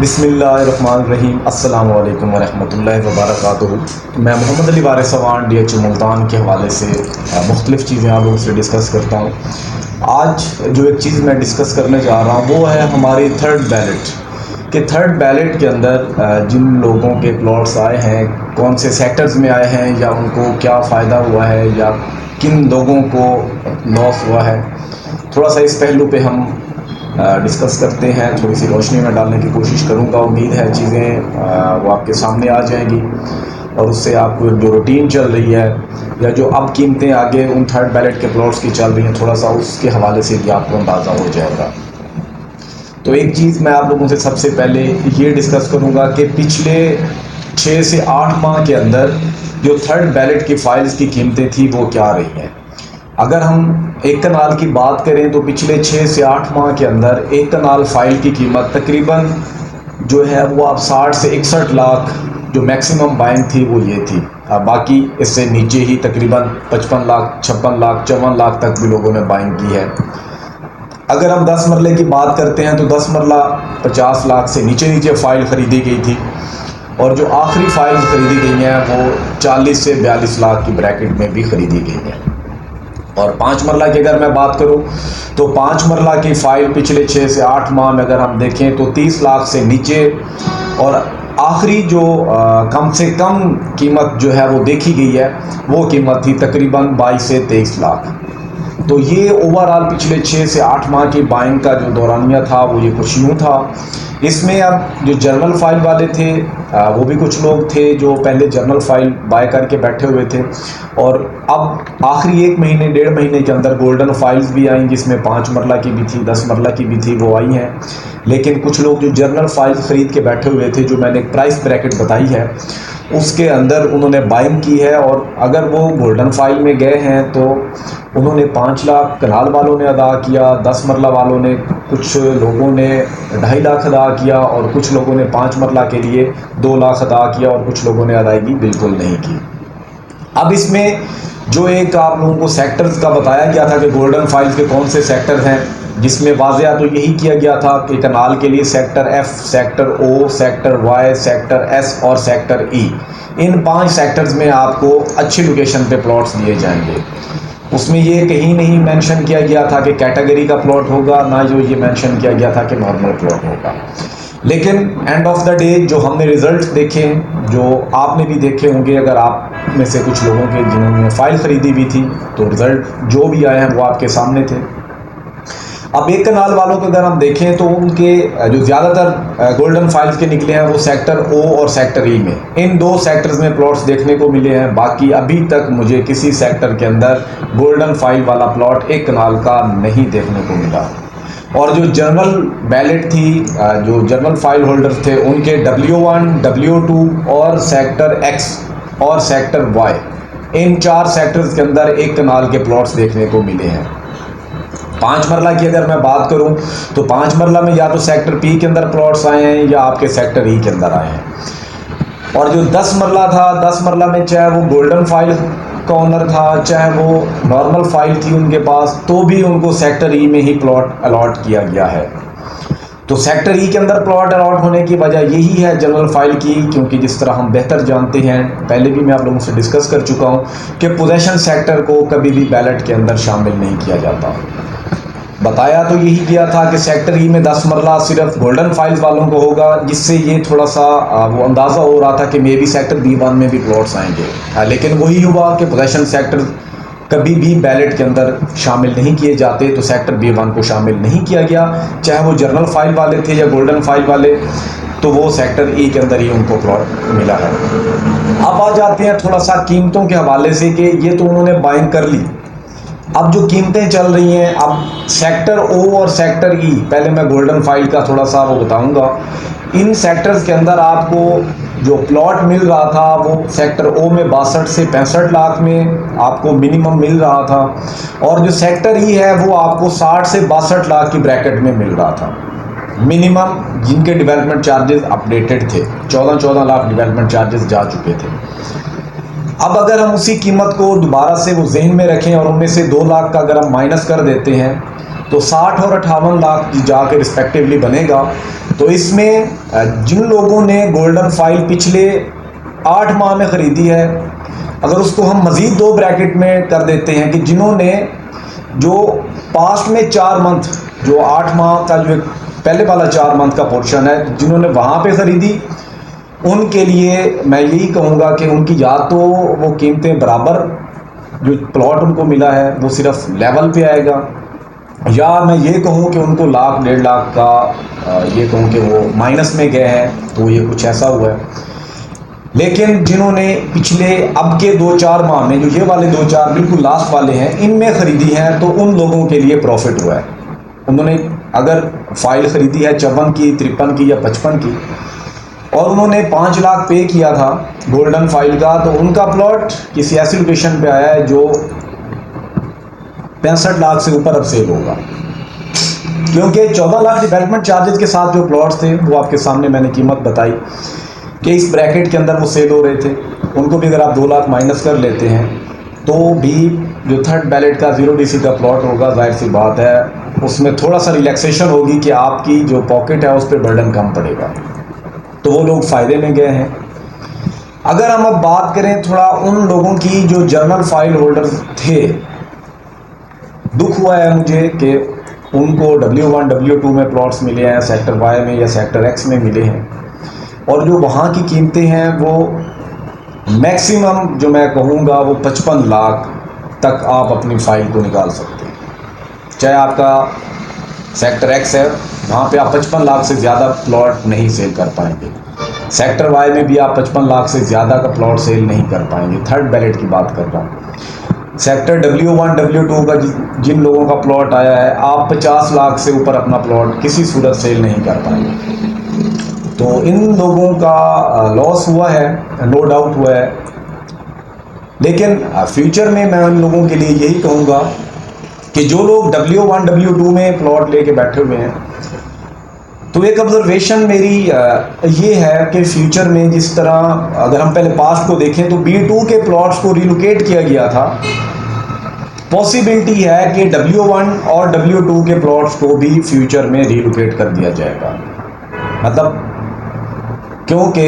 बिस्मिल्लाहिर्रहमानिर्रहीम अस्सलामु अलैकुम वरहमतुल्लाहि वबरकातुहू। मैं मोहम्मद अली वारिस अवान DHO मुल्तान के हवाले से मुख्तलिफ़ चीज़ें आप लोगों से डिस्कस करता हूँ। आज जो एक चीज़ मैं डिस्कस करने जा रहा हूँ वो है हमारी थर्ड बैलेट कि थर्ड बैलेट के अंदर जिन लोगों के प्लॉट्स आए हैं, कौन से सेक्टर्स में आए हैं, या उनको क्या फ़ायदा हुआ है या किन लोगों को लॉस हुआ है, थोड़ा सा इस पहलू पे हम डिस्कस करते हैं। थोड़ी सी रोशनी में डालने की कोशिश करूंगा। उम्मीद है चीज़ें वो आपके सामने आ जाएंगी और उससे आपको जो रूटीन चल रही है या जो अब कीमतें आगे उन थर्ड बैलेट के प्लॉट्स की चल रही हैं, थोड़ा सा उसके हवाले से भी आपको अंदाज़ा हो जाएगा। तो एक चीज़ मैं आप लोगों से सबसे पहले ये डिस्कस करूँगा कि पिछले 6 से 8 माह के अंदर जो थर्ड बैलेट की फ़ाइल्स की कीमतें थी वो क्या रही हैं। अगर हम एक कनाल की बात करें तो पिछले 6 से 8 माह के अंदर एक कनाल फाइल की कीमत तकरीबन जो है वो आप 60 से 61 लाख जो मैक्सिमम बाइंग थी वो ये थी। बाकी इससे नीचे ही तकरीबन 55 लाख, 56 लाख, 54 लाख तक भी लोगों ने बाइंग की है। अगर हम 10 मरले की बात करते हैं तो 10 मरला 50 लाख से नीचे फ़ाइल ख़रीदी गई थी और जो आखिरी फ़ाइल ख़रीदी गई हैं वो 40 से 42 लाख की ब्रैकेट में भी ख़रीदी गई हैं। और 5 मरला की अगर मैं बात करूं तो 5 मरला की फ़ाइल पिछले 6 से 8 माह में अगर हम देखें तो 30 लाख से नीचे, और आखिरी जो कम से कम कीमत जो है वो देखी गई है वो कीमत थी तकरीबन 22 से 23 लाख। तो ये ओवरऑल पिछले 6 से 8 माह की बाइंग का जो दौरानिया था वो ये कुछ यूँ था। इसमें अब जो जर्नल फाइल वाले थे वो भी कुछ लोग थे जो पहले जर्नल फाइल बाय करके बैठे हुए थे, और अब आखिरी 1 महीने 1.5 महीने के अंदर गोल्डन फाइल्स भी आई जिसमें 5 मरला की भी थी, 10 मरला की भी थी, वो आई हैं। लेकिन कुछ लोग जो जर्नल फाइल्स ख़रीद के बैठे हुए थे, जो मैंने एक प्राइस ब्रैकेट बताई है उसके अंदर उन्होंने बाइंग की है, और अगर वो गोल्डन फाइल में गए हैं तो उन्होंने 5 लाख कनाल वालों ने अदा किया, 10 मरला वालों ने, कुछ लोगों ने 2.5 लाख अदा किया, और कुछ लोगों ने 5 मरला के लिए 2 लाख अदा किया, और कुछ लोगों ने अदायगी बिल्कुल नहीं की। अब इसमें जो एक आप लोगों को सेक्टर्स का बताया गया था कि गोल्डन फाइल्स के कौन से सेक्टर हैं, जिसमें वाज़ेह तो यही किया गया था कि कनाल के लिए sector F, sector O, sector Y, sector S और सेक्टर E, इन 5 सेक्टर्स में आपको अच्छी लोकेशन पे प्लॉट्स दिए जाएंगे। उसमें ये कहीं नहीं मेंशन किया गया था कि कैटेगरी का प्लॉट होगा, ना जो ये मेंशन किया गया था कि नॉर्मल प्लॉट होगा। लेकिन एंड ऑफ द डे जो हमने रिज़ल्ट देखे, जो आपने भी देखे होंगे अगर आप में से कुछ लोगों के जिन्होंने फ़ाइल ख़रीदी भी थी, तो रिज़ल्ट जो भी आए हैं वो आपके सामने थे। अब एक कनाल वालों को अगर हम देखें तो उनके जो ज़्यादातर गोल्डन फाइल्स के निकले हैं वो सेक्टर O और सेक्टर E में, इन 2 सेक्टर्स में प्लॉट्स देखने को मिले हैं। बाकी अभी तक मुझे किसी सेक्टर के अंदर गोल्डन फाइल वाला प्लॉट एक कनाल का नहीं देखने को मिला। और जो जर्नल बैलेट थी, जो जर्नल फाइल होल्डर्स थे, उनके W1, W2 और सेक्टर X और सेक्टर Y, इन 4 सेक्टर्स के अंदर एक कनाल के प्लॉट्स देखने को मिले हैं। 5 मरला की अगर मैं बात करूं तो 5 मरला में या तो सेक्टर P के अंदर प्लॉट्स आए हैं या आपके सेक्टर E के अंदर आए हैं। और जो 10 मरला था, 10 मरला में चाहे वो गोल्डन फाइल का ओनर था, चाहे वो नॉर्मल फाइल थी उनके पास, तो भी उनको सेक्टर E में ही प्लॉट अलॉट किया गया है। तो सेक्टर E के अंदर प्लॉट अलॉट होने की वजह यही है जनरल फाइल की, क्योंकि जिस तरह हम बेहतर जानते हैं, पहले भी मैं आप लोगों से डिस्कस कर चुका हूं कि पोजेशन सेक्टर को कभी भी बैलेट के अंदर शामिल नहीं किया जाता। बताया तो यही गया था कि सेक्टर E में 10 मरला सिर्फ गोल्डन फाइल्स वालों को होगा, जिससे ये थोड़ा सा वो अंदाज़ा हो रहा था कि मे बी सेक्टर B1 में भी प्लॉट्स आएंगे। लेकिन वही हुआ कि पोजेशन सेक्टर कभी भी बैलेट के अंदर शामिल नहीं किए जाते, तो सेक्टर B1 को शामिल नहीं किया गया, चाहे वो जर्नल फाइल वाले थे या गोल्डन फाइल वाले, तो वो सेक्टर E के अंदर ही उनको प्लॉट मिला है। अब आ जाते हैं थोड़ा सा कीमतों के हवाले से कि ये तो उन्होंने बाइंग कर ली। अब जो कीमतें चल रही हैं, अब सेक्टर O और सेक्टर E, पहले मैं गोल्डन फाइल का थोड़ा सा वो बताऊंगा। इन सेक्टर्स के अंदर आपको जो प्लॉट मिल रहा था वो सेक्टर O में 62 से 65 लाख में आपको मिनिमम मिल रहा था, और जो सेक्टर E है वो आपको 60 से 62 लाख की ब्रैकेट में मिल रहा था मिनिमम, जिनके डेवलपमेंट चार्जेस अपडेटेड थे। 14 लाख डेवलपमेंट चार्जेस जा चुके थे। अब अगर हम उसी कीमत को दोबारा से वो जहन में रखें और उनमें से 2 लाख का अगर हम माइनस कर देते हैं तो 60 और 58 लाख जाके रिस्पेक्टिवली बनेगा। तो इसमें जिन लोगों ने गोल्डन फाइल पिछले 8 माह में ख़रीदी है, अगर उसको हम मज़ीद 2 ब्रैकेट में कर देते हैं कि जिन्होंने जो पास्ट में 4 मंथ, जो 8 माह का जो पहले वाला 4 मंथ का पोर्शन है, जिन्होंने वहाँ पे ख़रीदी, उनके लिए मैं यही कहूँगा कि उनकी या तो वो कीमतें बराबर, जो प्लॉट उनको मिला है वो सिर्फ लेवल पे आएगा, या मैं ये कहूँ कि उनको 1 लाख 1.5 लाख का ये कहूँ कि वो माइनस में गए हैं, तो ये कुछ ऐसा हुआ है। लेकिन जिन्होंने पिछले अब के 2-4 माह में, जो ये वाले 2-4 बिल्कुल लास्ट वाले हैं, इनमें ख़रीदी हैं, तो उन लोगों के लिए प्रॉफिट हुआ है। उन्होंने अगर फाइल ख़रीदी है 54 की, 53 की या 55 की, और उन्होंने 5 लाख पे किया था गोल्डन फाइल का, तो उनका प्लॉट किसी ऐसी लोकेशन पे आया है जो 65 लाख से ऊपर अब सेल होगा, क्योंकि 14 लाख डेवलपमेंट चार्जेस के साथ जो प्लॉट्स थे वो आपके सामने मैंने कीमत बताई कि इस ब्रैकेट के अंदर वो सेल हो रहे थे। उनको भी अगर आप 2 लाख माइनस कर लेते हैं तो भी जो थर्ड बैलेट का 0 DC का प्लॉट होगा, जाहिर सी बात है उसमें थोड़ा सा रिलैक्सेशन होगी कि आपकी जो पॉकेट है उस पर बर्डन कम पड़ेगा, तो वो लोग फ़ायदे में गए हैं। अगर हम अब बात करें थोड़ा उन लोगों की जो जर्नल फाइल होल्डर्स थे, दुख हुआ है मुझे कि उनको W1 W2 में प्लॉट्स मिले हैं, सेक्टर Y में या सेक्टर X में मिले हैं, और जो वहाँ की कीमतें हैं वो मैक्सिमम जो मैं कहूँगा वो 55 लाख तक आप अपनी फ़ाइल को निकाल सकते हैं। चाहे आपका सेक्टर X है, वहाँ पे आप 55 लाख से ज़्यादा प्लॉट नहीं सेल कर पाएंगे। सेक्टर Y में भी आप 55 लाख से ज़्यादा का प्लॉट सेल नहीं कर पाएंगे। थर्ड बैलेट की बात कर रहा हूँ। सेक्टर W1 W2 का जिन लोगों का प्लॉट आया है, आप 50 लाख से ऊपर अपना प्लॉट किसी सूरत सेल नहीं कर पाएंगे। तो इन लोगों का लॉस हुआ है, नो डाउट हुआ है। लेकिन फ्यूचर में मैं उन लोगों के लिए यही कहूँगा कि जो लोग W1 W2 में प्लॉट लेके बैठे हुए हैं, तो एक ऑब्जर्वेशन मेरी ये है कि फ्यूचर में जिस तरह अगर हम पहले पास्ट को देखें तो B2 के प्लॉट्स को रिलोकेट किया गया था, पॉसिबिलिटी है कि W1 और W2 के प्लॉट्स को भी फ्यूचर में रिलोकेट कर दिया जाएगा। मतलब क्योंकि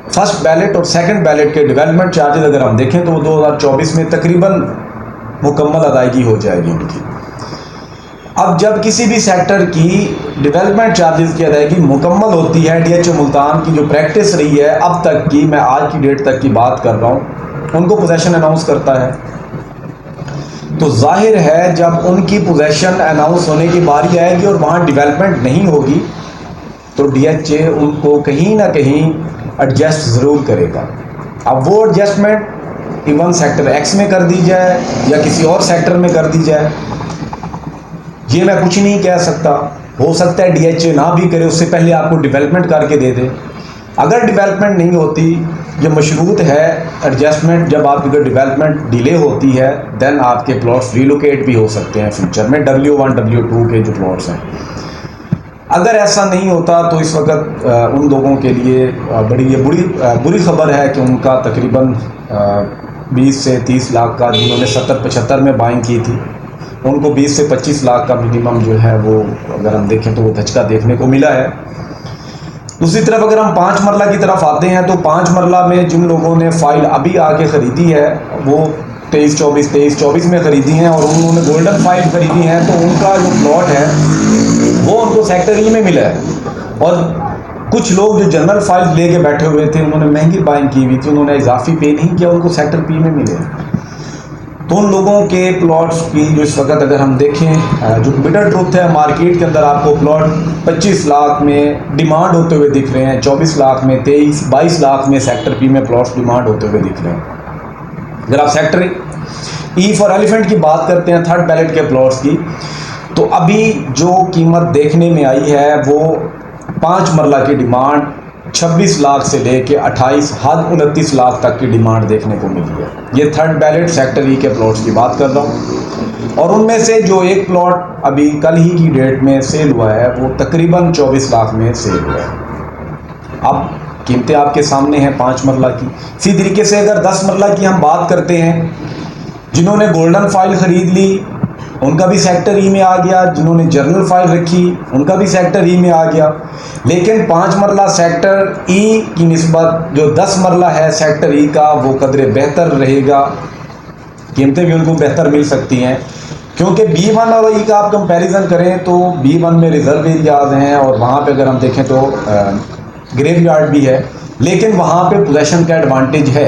फर्स्ट बैलेट और सेकंड बैलेट के डेवलपमेंट चार्जेस अगर हम देखें तो 2024 में तकरीबन मुकम्मल अदायगी हो जाएगी उनकी। अब जब किसी भी सेक्टर की डेवलपमेंट चार्जेस की अदायगी मुकम्मल होती है, DHO मुल्तान की जो प्रैक्टिस रही है अब तक की, मैं आज की डेट तक की बात कर रहा हूँ, उनको पोजेशन अनाउंस करता है, तो जाहिर है जब उनकी पोजेशन अनाउंस होने की बारी आएगी और वहाँ डेवलपमेंट नहीं होगी तो DHA उनको कहीं ना कहीं एडजस्ट ज़रूर करेगा। अब वो एडजस्टमेंट इवन सेक्टर X में कर दी जाए या किसी और सेक्टर में कर दी जाए, ये मैं कुछ नहीं कह सकता। हो सकता है DHA ना भी करे, उससे पहले आपको डेवलपमेंट करके दे दे। अगर डेवलपमेंट नहीं होती, जो मशरूत है एडजस्टमेंट, जब आपकी अगर डेवलपमेंट डिले होती है देन आपके प्लॉट्स रिलोकेट भी हो सकते हैं फ्यूचर में, W1 W2 के जो प्लॉट्स हैं। अगर ऐसा नहीं होता तो इस वक्त उन लोगों के लिए बुरी खबर है कि उनका तकरीबन 20 से 30 लाख का, जिन्होंने 70-75 में बाइंग की थी, उनको 20 से 25 लाख का मिनिमम जो है वो अगर हम देखें तो वो धचका देखने को मिला है। दूसरी तरफ अगर हम 5 मरला की तरफ आते हैं तो 5 मरला में जिन लोगों ने फाइल अभी आके ख़रीदी है वो 23-24 में ख़रीदी हैं और उन्होंने गोल्डन फाइल ख़रीदी हैं, तो उनका जो प्लॉट है वो उनको सेक्टर ई में मिला है। और कुछ लोग जो जनरल फाइल लेके बैठे हुए थे, उन्होंने महंगी बाइंग की हुई थी, उन्होंने इजाफी पे नहीं किया, उनको सेक्टर पी में मिले। तो उन लोगों के प्लॉट्स की जो इस वक्त अगर हम देखें, जो बिटर ट्रुथ है मार्केट के अंदर, आपको प्लॉट 25 लाख में डिमांड होते हुए दिख रहे हैं, 24 लाख में, 23-22 लाख में सेक्टर पी में प्लॉट्स डिमांड होते हुए दिख रहे हैं। अगर आप सेक्टर ई फॉर एलिफेंट की बात करते हैं, थर्ड बैलेट के प्लॉट्स की, तो अभी जो कीमत देखने में आई है वो 5 मरला की डिमांड 26 लाख से लेके 28 हद 29 लाख तक की डिमांड देखने को मिली है। ये थर्ड बैलेट सेक्टर ई के प्लॉट्स की बात कर रहा हूँ। और उनमें से जो एक प्लॉट अभी कल ही की डेट में सेल हुआ है वो तकरीबन 24 लाख में सेल हुआ है। अब कीमतें आपके सामने हैं 5 मरला की। इसी तरीके से अगर 10 मरला की हम बात करते हैं, जिन्होंने गोल्डन फाइल ख़रीद ली उनका भी सेक्टर ई में आ गया, जिन्होंने जर्नल फाइल रखी उनका भी सेक्टर ई में आ गया। लेकिन 5 मरला सेक्टर ई की निस्बत जो 10 मरला है सेक्टर ई का, वो कदरे बेहतर रहेगा, कीमतें भी उनको बेहतर मिल सकती हैं। क्योंकि B1 और ई का आप कंपैरिजन करें तो B1 में रिजर्व एरियाज हैं और वहाँ पे अगर हम देखें तो ग्रेवयार्ड भी है, लेकिन वहाँ पे पोजेशन का एडवांटेज है।